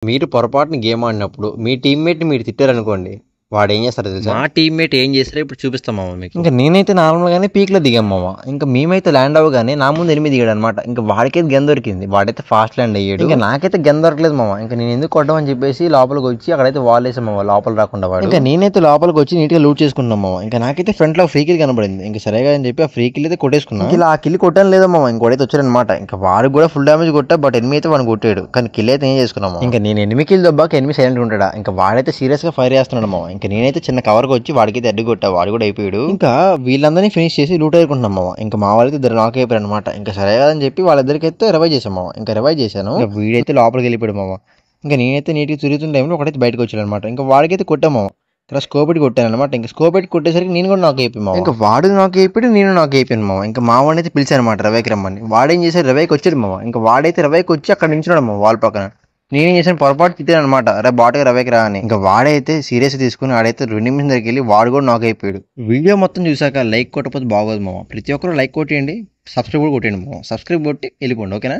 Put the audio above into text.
మీరు పొరపాటున గేమ్ ఆడినప్పుడు మీ టీమ్మేట్‌ని మీరు తిట్టారనుకోండి. వాడేం చేస్తాడో తెలుసా? మా టీమ్మేట్ ఏం చేస్తారో ఇప్పుడు చూపిస్తాం మామ మీకు. ఇంకా నేనైతే నార్మల్‌గానే పీక్‌లో దిగాం మామ. ఇంకా మేమైతే ల్యాండ్ అవ్వగానే నా ముందు ఎనిమి దిగాడనమాట. ఇంకా వాడికైతే గన్ దొరికింది. వాడైతే ఫాస్ట్ ల్యాండ్ అయ్యాడు. ఇంకా నాకైతే గన్ దొరకలేదు మామ. ఇంకా నేను ఎందుకు కొట్టమని చెప్పేసి లోపలికొచ్చి అక్కడైతే వాల్ వేసాం మామ లోపల రాకుండా వాడు. ఇంకా నేనైతే లోపలికొచ్చి నీట్‌గా లూట్ చేసుకున్నాం మామ. ఇంకా నాకైతే ఫ్రంట్‌లో ఫ్రీ కిల్ కనబడింది. ఇంకా సరేగా అని చెప్పి ఆ ఫ్రీ కిల్ అయితే కొట్టేసుకున్నా. ఇలా ఆ కిల్ కొట్టాను లేదా మామ ఇంకోడైతే వచ్చాడనమాట. ఇంకా వాడికి కూడా ఫుల్ డ్యామేజ్ కొట్టా. బట్ ఎనిమి అయితే వాడిని కొట్టాడు. కానీ కిల్ అయితే ఏం చేసుకున్నాం. ఇంకా నేను ఎనిమి కిల్ దొబ్బాక ఎనిమి సైలెంట్ ఉంటాడా. ఇంకా వాడైతే సీరియస్‌గా ఫైర్ చేస్తున్నాడు మామ. ఇంకా నేనైతే చిన్న కవర్కి వచ్చి వాడికైతే అడ్డు కొట్టా. వాడు కూడా అయిపోయాడు. ఇంకా వీళ్ళందరినీ ఫినిష్ చేసి లూట్ అయిపోతున్నాం మామ. ఇంకా మా వాళ్ళైతే ఇద్దరు నాక్ అయిపోయారు అనమాట. ఇంకా సరే కదని చెప్పి వాళ్ళిద్దరికి అయితే రివైవ్ చేసాం మామ. ఇంకా రివైవ్ చేశాను. ఇంకా వీడైతే లోపలికి వెళ్ళిపోయాడు మామ. ఇంకా నేనైతే నీట్గా తిరుగుతున్న టైంలో ఒకటైతే బయటకు వచ్చాడు అనమాట. ఇంకా వాడికైతే కొట్టాం మామ. ఇక్కడ స్కోప్ పెట్టి కొట్టాను అనమాట. ఇంకా స్కోప్ పెట్టి కొట్టేసరికి నేను కూడా నాకు అయిపోయాను మామ. ఇంకా వాడు నాకు అయిపోయాడు, నేను నాకు అయిపోయాను మామ. ఇంకా మా వాడిని అయితే పిలిచాను అనమాట రవైకి రమ్మని. వాడేం చేశాడు, రవైకి వచ్చాడు మామ. ఇంకా వాడైతే రవైకి వచ్చి అక్కడ నించున్నాడు మామ వాల్ పక్కన. నేనేం చేశాను, పొరపాటు తిట్టాను అనమాట. అరే బాటుగా రవైకి రా అని. ఇంకా వాడైతే సీరియస్ తీసుకుని ఆడైతే 2 నిమిషం దగ్గరికి వెళ్ళి వాడు కూడా నాకు అయిపోయాడు. వీడియో మొత్తం చూసాక లైక్ కొట్టకపోతే బాగోదు మామ. ప్రతి ఒక్కరు లైక్ కొట్టేయండి, సబ్స్క్రైబ్ కూడా కొట్టేయండి మామ. సబ్స్క్రైబ్ కొట్టి వెళ్ళిపోండి, ఓకేనా?